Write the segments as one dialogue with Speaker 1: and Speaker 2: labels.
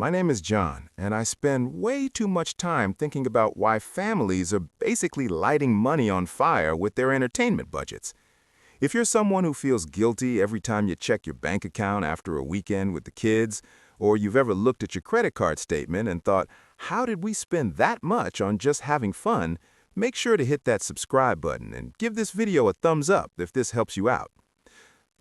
Speaker 1: My name is John, and I spend way too much time thinking about why families are basically lighting money on fire with their entertainment budgets. If you're someone who feels guilty every time you check your bank account after a weekend with the kids, or you've ever looked at your credit card statement and thought, how did we spend that much on just having fun, make sure to hit that subscribe button and give this video a thumbs up if this helps you out.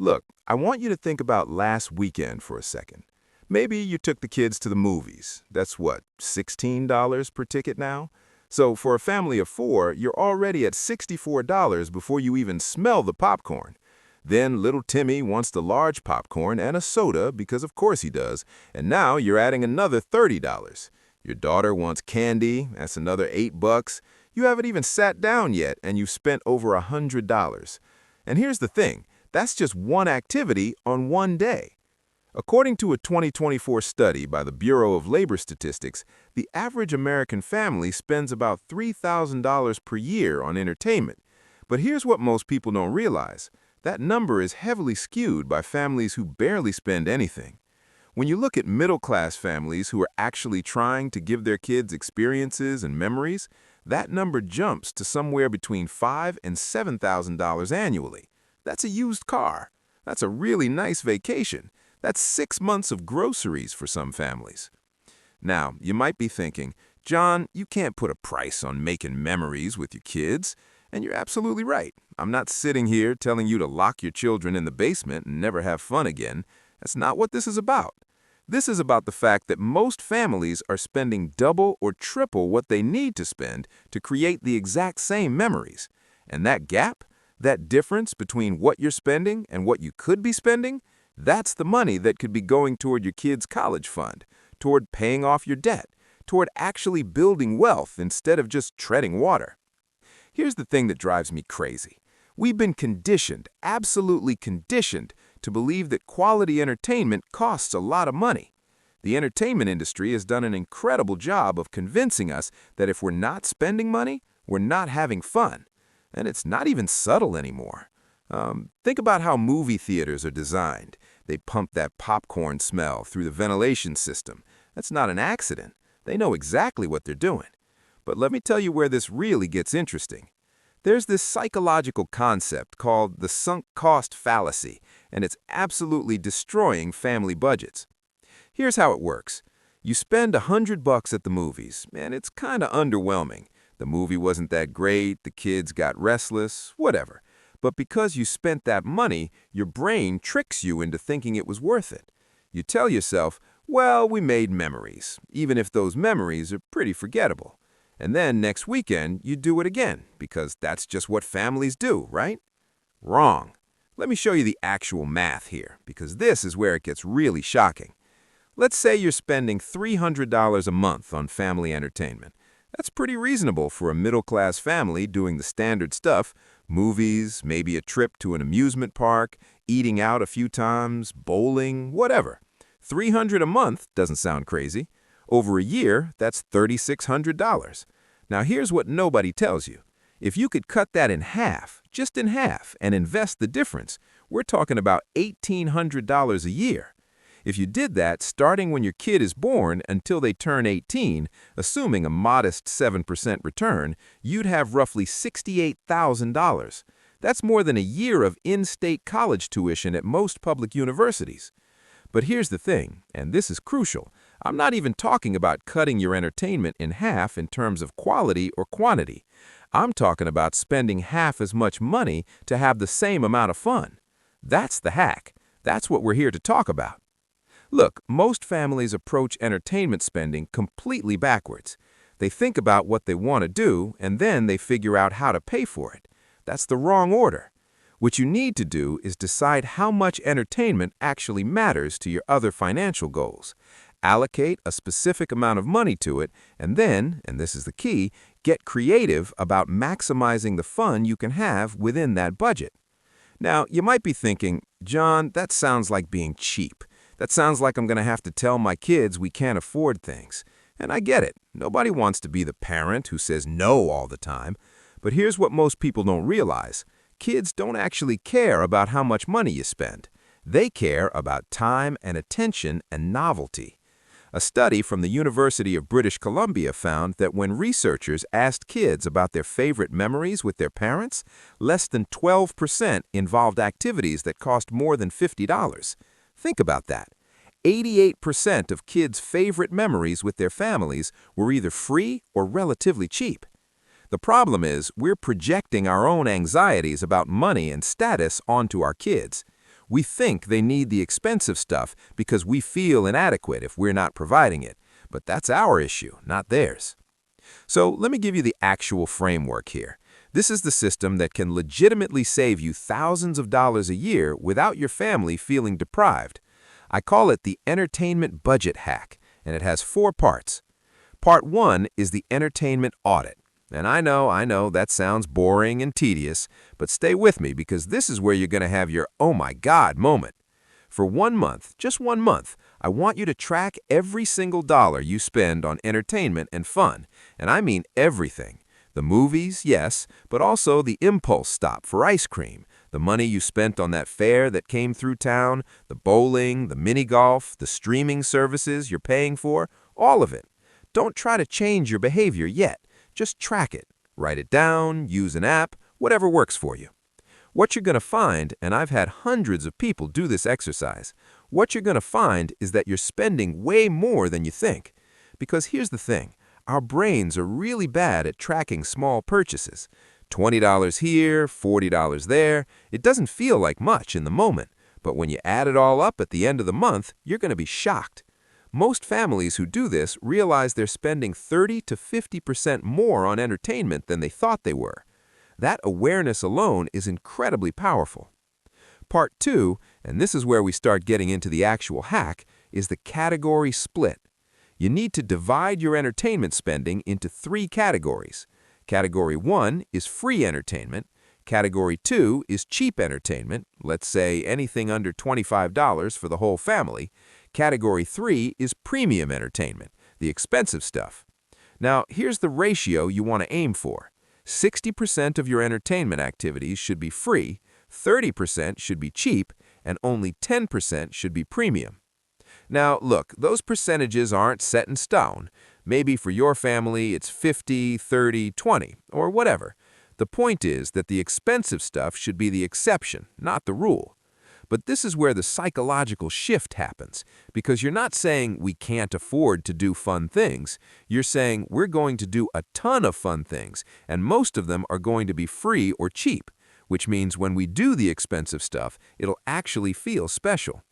Speaker 1: Look, I want you to think about last weekend for a second. Maybe you took the kids to the movies. That's what, $16 per ticket now? So for a family of four, you're already at $64 before you even smell the popcorn. Then little Timmy wants the large popcorn and a soda because of course he does, and now you're adding another $30. Your daughter wants candy, that's another $8. You haven't even sat down yet and you've spent over $100. And here's the thing, that's just one activity on one day. According to a 2024 study by the Bureau of Labor Statistics, the average American family spends about $3,000 per year on entertainment. But here's what most people don't realize. That number is heavily skewed by families who barely spend anything. When you look at middle-class families who are actually trying to give their kids experiences and memories, that number jumps to somewhere between $5,000 and $7,000 annually. That's a used car. That's a really nice vacation. That's 6 months of groceries for some families. Now, you might be thinking, John, you can't put a price on making memories with your kids. And you're absolutely right. I'm not sitting here telling you to lock your children in the basement and never have fun again. That's not what this is about. This is about the fact that most families are spending double or triple what they need to spend to create the exact same memories. And that gap, that difference between what you're spending and what you could be spending, that's the money that could be going toward your kids' college fund, toward paying off your debt, toward actually building wealth instead of just treading water. Here's the thing that drives me crazy. We've been conditioned, absolutely conditioned, to believe that quality entertainment costs a lot of money. The entertainment industry has done an incredible job of convincing us that if we're not spending money, we're not having fun. And it's not even subtle anymore. Think about how movie theaters are designed. They pump that popcorn smell through the ventilation system. That's not an accident. They know exactly what they're doing. But let me tell you where this really gets interesting. There's this psychological concept called the sunk cost fallacy, and it's absolutely destroying family budgets. Here's how it works. You spend $100 at the movies, and it's kind of underwhelming. The movie wasn't that great, the kids got restless, whatever. But because you spent that money, your brain tricks you into thinking it was worth it. You tell yourself, well, we made memories, even if those memories are pretty forgettable. And then next weekend, you do it again, because that's just what families do, right? Wrong. Let me show you the actual math here, because this is where it gets really shocking. Let's say you're spending $300 a month on family entertainment. That's pretty reasonable for a middle-class family doing the standard stuff, movies, maybe a trip to an amusement park, eating out a few times, bowling, whatever. $300 a month doesn't sound crazy. Over a year, that's $3,600. Now here's what nobody tells you. If you could cut that in half, just in half, and invest the difference, we're talking about $1,800 a year. If you did that starting when your kid is born until they turn 18, assuming a modest 7% return, you'd have roughly $68,000. That's more than a year of in-state college tuition at most public universities. But here's the thing, and this is crucial. I'm not even talking about cutting your entertainment in half in terms of quality or quantity. I'm talking about spending half as much money to have the same amount of fun. That's the hack. That's what we're here to talk about. Look, most families approach entertainment spending completely backwards. They think about what they want to do, and then they figure out how to pay for it. That's the wrong order. What you need to do is decide how much entertainment actually matters to your other financial goals. Allocate a specific amount of money to it, and then, and this is the key, get creative about maximizing the fun you can have within that budget. Now, you might be thinking, John, that sounds like being cheap. That sounds like I'm going to have to tell my kids we can't afford things. And I get it. Nobody wants to be the parent who says no all the time. But here's what most people don't realize. Kids don't actually care about how much money you spend. They care about time and attention and novelty. A study from the University of British Columbia found that when researchers asked kids about their favorite memories with their parents, less than 12% involved activities that cost more than $50. Think about that. 88% of kids' favorite memories with their families were either free or relatively cheap. The problem is we're projecting our own anxieties about money and status onto our kids. We think they need the expensive stuff because we feel inadequate if we're not providing it, but that's our issue, not theirs. So let me give you the actual framework here. This is the system that can legitimately save you thousands of dollars a year without your family feeling deprived. I call it the entertainment budget hack, and it has 4 parts. Part 1 is the entertainment audit. And I know, that sounds boring and tedious, but stay with me because this is where you're going to have your oh my God moment. For 1 month, just 1 month, I want you to track every single dollar you spend on entertainment and fun, and I mean everything. The movies, yes, but also the impulse stop for ice cream, the money you spent on that fare that came through town, the bowling, the mini golf, the streaming services you're paying for, all of it. Don't try to change your behavior yet. Just track it. Write it down, use an app, whatever works for you. What you're going to find, and I've had hundreds of people do this exercise, what you're going to find is that you're spending way more than you think. Because here's the thing, our brains are really bad at tracking small purchases. $20 here, $40 there, it doesn't feel like much in the moment, but when you add it all up at the end of the month, you're going to be shocked. Most families who do this realize they're spending 30 to 50% more on entertainment than they thought they were. That awareness alone is incredibly powerful. Part 2, and this is where we start getting into the actual hack, is the category split. You need to divide your entertainment spending into 3 categories. Category 1 is free entertainment. Category 2 is cheap entertainment, let's say anything under $25 for the whole family. Category 3 is premium entertainment, the expensive stuff. Now, here's the ratio you want to aim for. 60% of your entertainment activities should be free, 30% should be cheap, and only 10% should be premium. Now, look, those percentages aren't set in stone. Maybe for your family it's 50, 30, 20, or whatever. The point is that the expensive stuff should be the exception, not the rule. But this is where the psychological shift happens, because you're not saying we can't afford to do fun things. You're saying we're going to do a ton of fun things, and most of them are going to be free or cheap, which means when we do the expensive stuff, it'll actually feel special.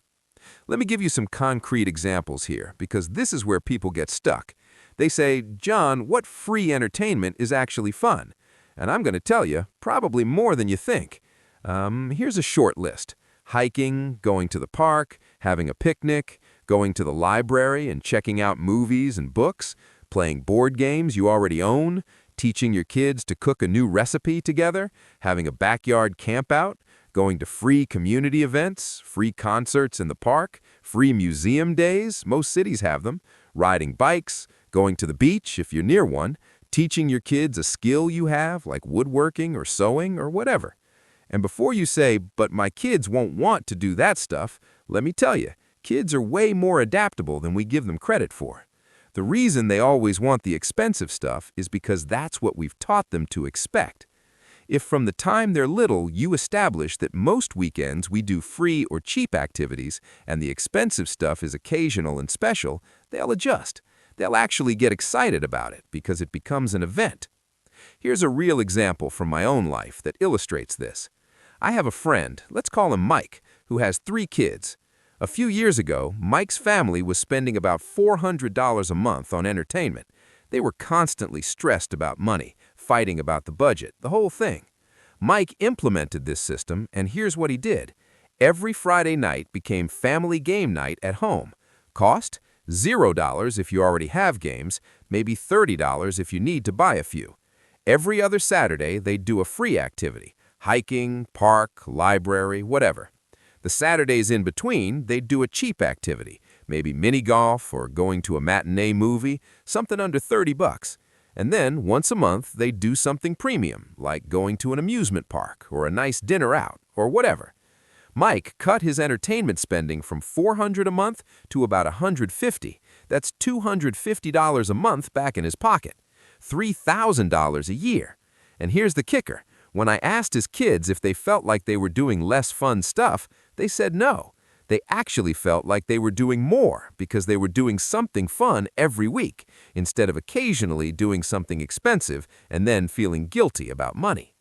Speaker 1: Let me give you some concrete examples here, because this is where people get stuck. They say, John, what free entertainment is actually fun? And I'm going to tell you, probably more than you think. Here's a short list. Hiking, going to the park, having a picnic, going to the library and checking out movies and books, playing board games you already own, teaching your kids to cook a new recipe together, having a backyard campout, going to free community events, free concerts in the park, free museum days, most cities have them, riding bikes, going to the beach if you're near one, teaching your kids a skill you have like woodworking or sewing or whatever. And before you say, but my kids won't want to do that stuff, let me tell you, kids are way more adaptable than we give them credit for. The reason they always want the expensive stuff is because that's what we've taught them to expect. If from the time they're little you establish that most weekends we do free or cheap activities and the expensive stuff is occasional and special, they'll adjust. They'll actually get excited about it because it becomes an event. Here's a real example from my own life that illustrates this. I have a friend, let's call him Mike, who has 3 kids. A few years ago, Mike's family was spending about $400 a month on entertainment. They were constantly stressed about money, fighting about the budget, the whole thing. Mike implemented this system, and here's what he did. Every Friday night became family game night at home. Cost? $0 if you already have games, maybe $30 if you need to buy a few. Every other Saturday, they'd do a free activity. Hiking, park, library, whatever. The Saturdays in between, they'd do a cheap activity, maybe mini golf or going to a matinee movie, something under $30. And then, once a month, they'd do something premium, like going to an amusement park or a nice dinner out or whatever. Mike cut his entertainment spending from $400 a month to about $150.
Speaker 2: That's $250 a month back in his pocket. $3,000 a year. And here's the kicker. When I asked his kids if they felt like they were doing less fun stuff, they said no. They actually felt like they were doing more because they were doing something fun every week, instead of occasionally doing something expensive and then feeling guilty about money.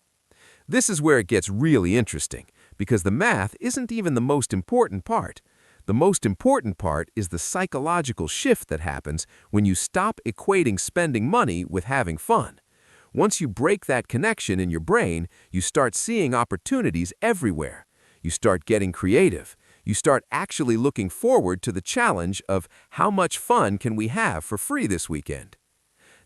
Speaker 2: This is where it gets really interesting, because the math isn't even the most important part. The most important part is the psychological shift that happens when you stop equating spending money with having fun. Once you break that connection in your brain, you start seeing opportunities everywhere. You start getting creative. You start actually looking forward to the challenge of how much fun can we have for free this weekend.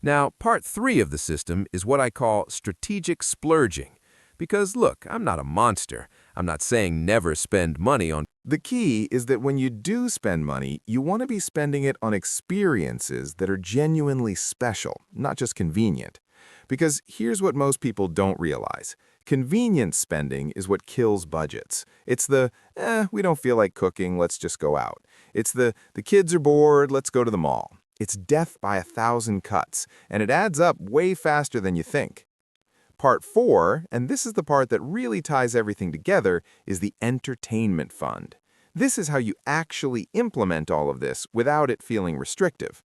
Speaker 2: Now, part 3 of the system is what I call strategic splurging. Because look, I'm not a monster. I'm not saying never spend money on.
Speaker 1: The key is that when you do spend money, you want to be spending it on experiences that are genuinely special, not just convenient. Because here's what most people don't realize. Convenience spending is what kills budgets. It's the, we don't feel like cooking, let's just go out. It's the kids are bored, let's go to the mall. It's death by 1,000 cuts, and it adds up way faster than you think. Part 4, and this is the part that really ties everything together, is the entertainment fund. This is how you actually implement all of this without it feeling restrictive.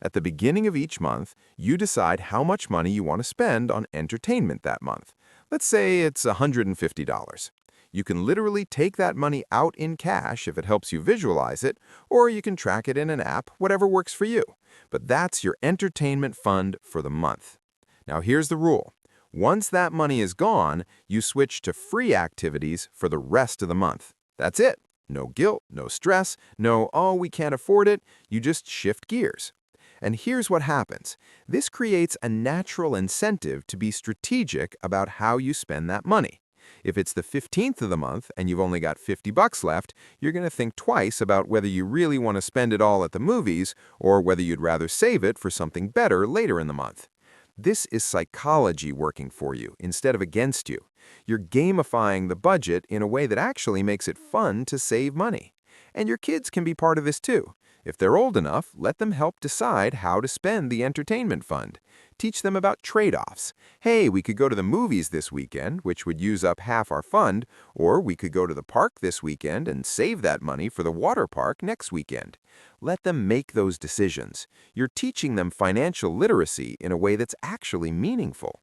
Speaker 1: At the beginning of each month, you decide how much money you want to spend on entertainment that month. Let's say it's $150. You can literally take that money out in cash if it helps you visualize it, or you can track it in an app, whatever works for you. But that's your entertainment fund for the month. Now here's the rule. Once that money is gone, you switch to free activities for the rest of the month. That's it. No guilt, no stress, no, oh, we can't afford it. You just shift gears. And here's what happens. This creates a natural incentive to be strategic about how you spend that money. If it's the 15th of the month and you've only got $50 left, you're going to think twice about whether you really want to spend it all at the movies or whether you'd rather save it for something better later in the month. This is psychology working for you instead of against you. You're gamifying the budget in a way that actually makes it fun to save money. And your kids can be part of this too. If they're old enough, let them help decide how to spend the entertainment fund. Teach them about trade-offs. Hey, we could go to the movies this weekend, which would use up half our fund, or we could go to the park this weekend and save that money for the water park next weekend. Let them make those decisions. You're teaching them financial literacy in a way that's actually meaningful.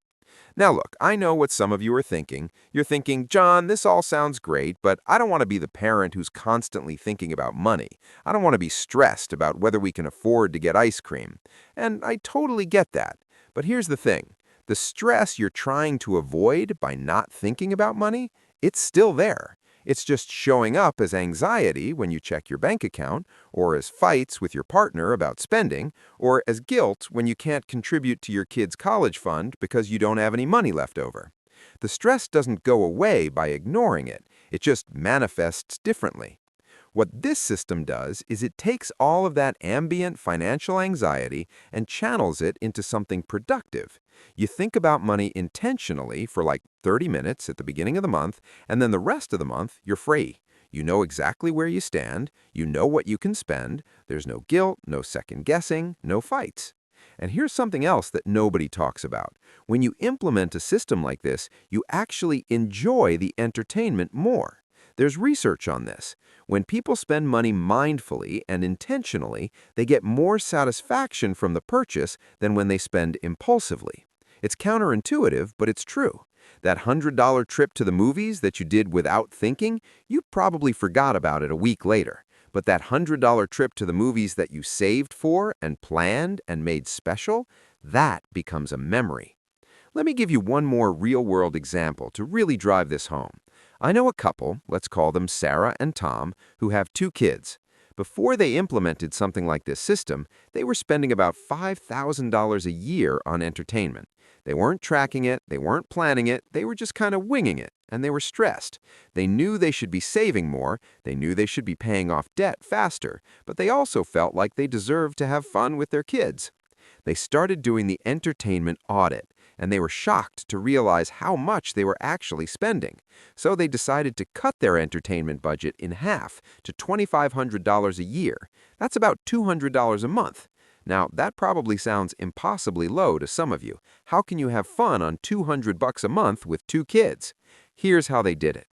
Speaker 1: Now look, I know what some of you are thinking. You're thinking, John, this all sounds great, but I don't want to be the parent who's constantly thinking about money. I don't want to be stressed about whether we can afford to get ice cream. And I totally get that. But here's the thing. The stress you're trying to avoid by not thinking about money, it's still there. It's just showing up as anxiety when you check your bank account, or as fights with your partner about spending, or as guilt when you can't contribute to your kid's college fund because you don't have any money left over. The stress doesn't go away by ignoring it. It just manifests differently. What this system does is it takes all of that ambient financial anxiety and channels it into something productive. You think about money intentionally for like 30 minutes at the beginning of the month, and then the rest of the month, you're free. You know exactly where you stand, you know what you can spend, there's no guilt, no second guessing, no fights. And here's something else that nobody talks about. When you implement a system like this, you actually enjoy the entertainment more. There's research on this. When people spend money mindfully and intentionally, they get more satisfaction from the purchase than when they spend impulsively. It's counterintuitive, but it's true. That $100 trip to the movies that you did without thinking, you probably forgot about it a week later. But that $100 trip to the movies that you saved for and planned and made special, that becomes a memory. Let me give you one more real-world example to really drive this home. I know a couple, let's call them Sarah and Tom, who have 2 kids. Before they implemented something like this system, they were spending about $5,000 a year on entertainment. They weren't tracking it, they weren't planning it, they were just kind of winging it, and they were stressed. They knew they should be saving more, they knew they should be paying off debt faster, but they also felt like they deserved to have fun with their kids. They started doing the entertainment audit,
Speaker 2: and they were shocked to realize how much they were actually spending. So they decided to cut their entertainment budget in half to $2,500 a year. That's about $200 a month. Now, that probably sounds impossibly low to some of you. How can you have fun on $200 a month with 2 kids? Here's how they did it.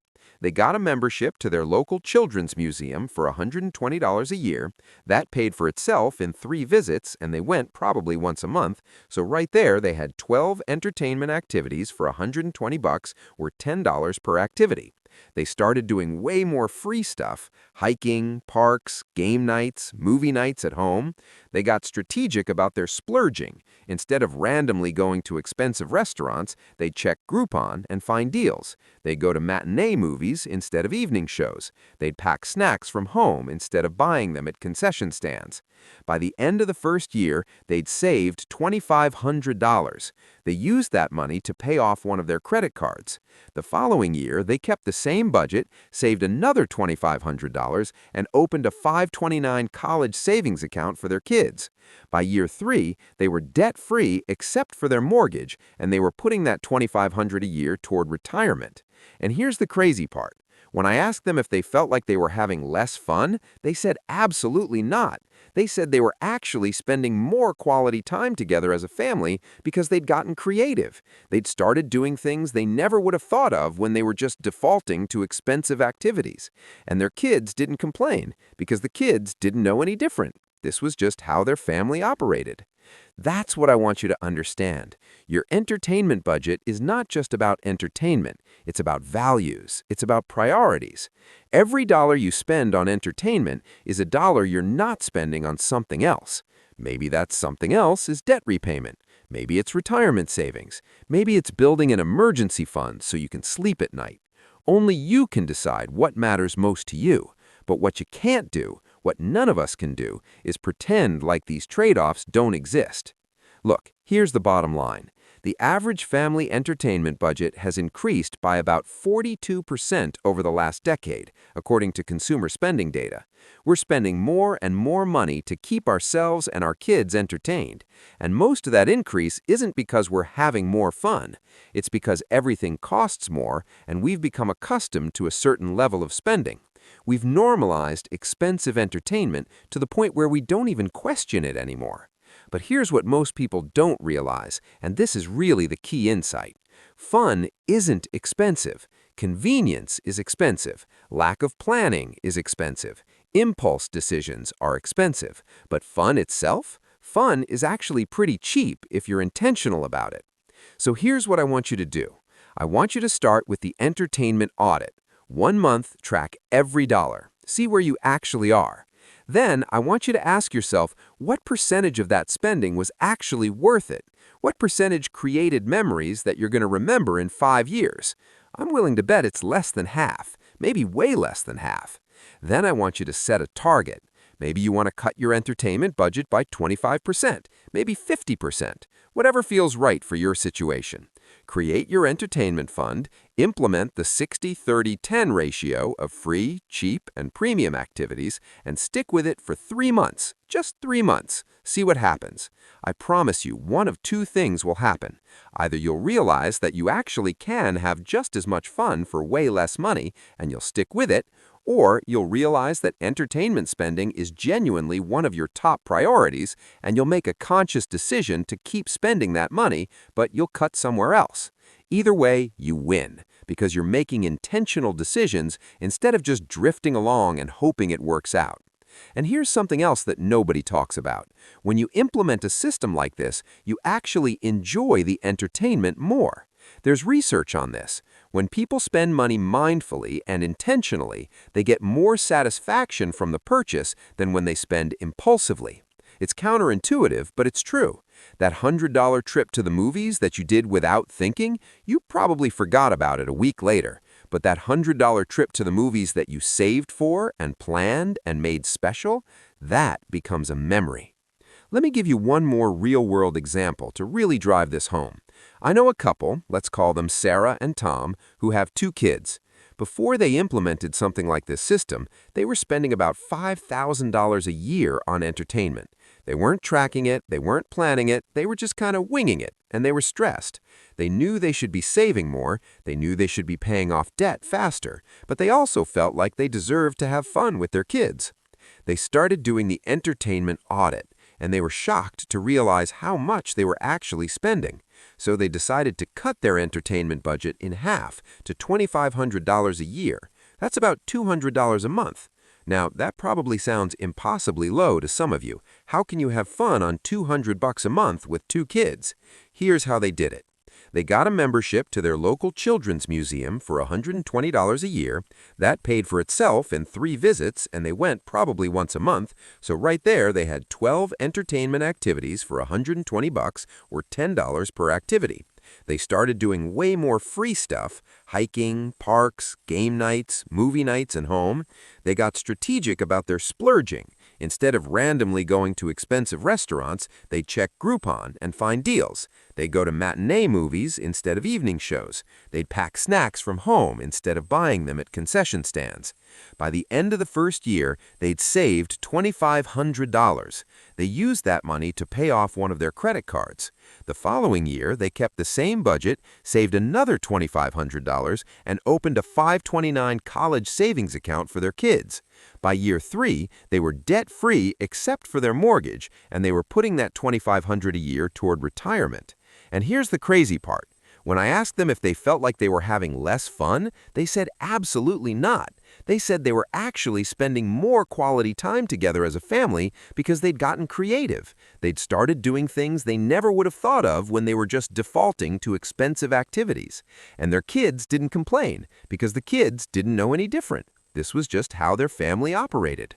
Speaker 2: They got a membership to their local children's museum for $120 a year. That paid for itself in 3 visits, and they went probably once a month. So right there, they had 12 entertainment activities for $120 or $10 per activity. They started doing way more free stuff: hiking, parks, game nights, movie nights at home. They got strategic about their splurging. Instead of randomly going to expensive restaurants, they'd check Groupon and find deals. They'd go to matinee movies instead of evening shows. They'd pack snacks from home instead of buying them at concession stands. By the end of the first year, they'd saved $2,500. They used that money to pay off one of their credit cards. The following year, they kept the same budget, saved another $2,500, and opened a $529 college savings account for their kids. By year 3, they were debt-free except for their mortgage, and they were putting that $2,500 a year toward retirement. And here's the crazy part. When I asked them if they felt like they were having less fun, they said absolutely not. They said they were actually spending more quality time together as a family because they'd gotten creative. They'd started doing things they never would have thought of when they were just defaulting to expensive activities. And their kids didn't complain because the kids didn't know any different. This was just how their family operated. That's what I want you to understand. Your entertainment budget is not just about entertainment. It's about values. It's about priorities. Every dollar you spend on entertainment is a dollar you're not spending on something else. Maybe that something else is debt repayment. Maybe it's retirement savings. Maybe it's building an emergency fund so you can sleep at night. Only you can decide what matters most to you. But what you can't do, what none of us can do, is pretend like these trade-offs don't exist. Look, here's the bottom line. The average family entertainment budget has increased by about 42% over the last decade, according to consumer spending data. We're spending more and more money to keep ourselves and our kids entertained. And most of that increase isn't because we're having more fun. It's because everything costs more, and we've become accustomed to a certain level of spending. We've normalized expensive entertainment to the point where we don't even question it anymore. But here's what most people don't realize, and this is really the key insight. Fun isn't expensive. Convenience is expensive. Lack of planning is expensive. Impulse decisions are expensive. But fun itself? Fun is actually pretty cheap if you're intentional about it. So here's what I want you to do. I want you to start with the entertainment audit. 1 month, track every dollar. See where you actually are. Then, I want you to ask yourself what percentage of that spending was actually worth it. What percentage created memories that you're going to remember in 5 years? I'm willing to bet it's less than half, maybe way less than half. Then I want you to set a target. Maybe you want to cut your entertainment budget by 25%, maybe 50%, whatever feels right for your situation. Create your entertainment fund, implement the 60-30-10 ratio of free, cheap, and premium activities, and stick with it for 3 months, just 3 months. See what happens. I promise you, one of 2 things will happen. Either you'll realize that you actually can have just as much fun for way less money, and you'll stick with it, or you'll realize that entertainment spending is genuinely one of your top priorities, and you'll make a conscious decision to keep spending that money, but you'll cut somewhere else. Either way, you win, because you're making intentional decisions instead of just drifting along and hoping it works out. And here's something else that nobody talks about. When you implement a system like this, you actually enjoy the entertainment more. There's research on this. When people spend money mindfully and intentionally, they get more satisfaction from the purchase than when they spend impulsively. It's counterintuitive, but it's true. That $100 trip to the movies that you did without thinking, you probably forgot about it a week later. But that $100 trip to the movies that you saved for and planned and made special, that becomes a memory. Let me give you one more real-world example to really drive this home. I know a couple, let's call them Sarah and Tom, who have 2 kids. Before they implemented something like this system, they were spending about $5,000 a year on entertainment. They weren't tracking it, they weren't planning it, they were just kind of winging it, and they were stressed. They knew they should be saving more, they knew they should be paying off debt faster, but they also felt like they deserved to have fun with their kids. They started doing the entertainment audit, and they were shocked to realize how much they were actually spending. So they decided to cut their entertainment budget in half to $2,500 a year. That's about $200 a month. Now, that probably sounds impossibly low to some of you. How can you have fun on $200 a month with 2 kids? Here's how they did it. They got a membership to their local children's museum for $120 a year. That paid for itself in 3 visits, and they went probably once a month. So right there, they had 12 entertainment activities for $120 or $10 per activity. They started doing way more free stuff, hiking, parks, game nights, movie nights, and home. They got strategic about their splurging. Instead of randomly going to expensive restaurants, they'd check Groupon and find deals. They'd go to matinee movies instead of evening shows. They'd pack snacks from home instead of buying them at concession stands. By the end of the first year, they'd saved $2,500. They used that money to pay off one of their credit cards. The following year, they kept the same budget, saved another $2,500, and opened a $529 college savings account for their kids. By year 3, they were debt-free except for their mortgage, and they were putting that $2,500 a year toward retirement. And here's the crazy part. When I asked them if they felt like they were having less fun, they said absolutely not. They said they were actually spending more quality time together as a family because they'd gotten creative. They'd started doing things they never would have thought of when they were just defaulting to expensive activities. And their kids didn't complain because the kids didn't know any different. This was just how their family operated.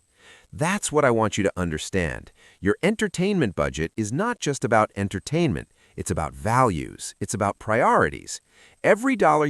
Speaker 2: That's what I want you to understand. Your entertainment budget is not just about entertainment. It's about values. It's about priorities. Every dollar